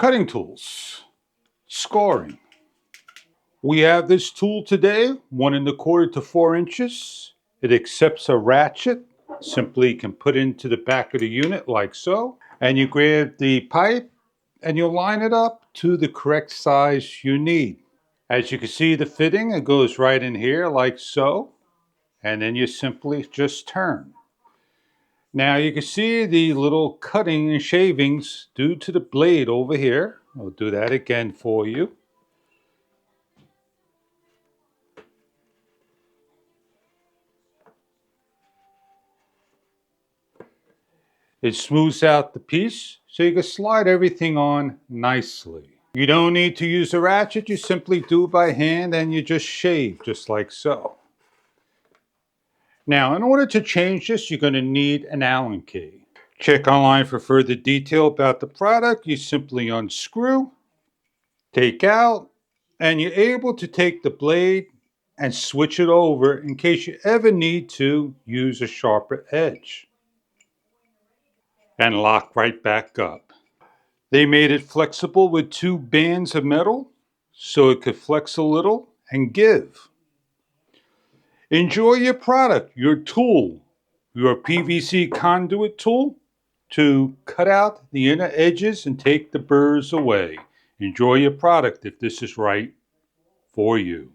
Cutting tools, scoring. We have this tool today, 1¼ to 4 inches. It accepts a ratchet. Simply can put into the back of the unit like so. And you grab the pipe and you'll line it up to the correct size you need. As you can see the fitting, it goes right in here like so. And then you simply just turn. Now you can see the little cutting and shavings due to the blade over here. I'll do that again for you. It smooths out the piece so you can slide everything on nicely. You don't need to use a ratchet, you simply do it by hand and you just shave just like so. Now in order to change this, you're going to need an Allen key. Check online for further detail about the product. You simply unscrew, take out, and you're able to take the blade and switch it over in case you ever need to use a sharper edge. And lock right back up. They made it flexible with 2 bands of metal so it could flex a little and give. Enjoy your product, your tool, your PVC conduit tool to cut out the inner edges and take the burrs away. Enjoy your product if this is right for you.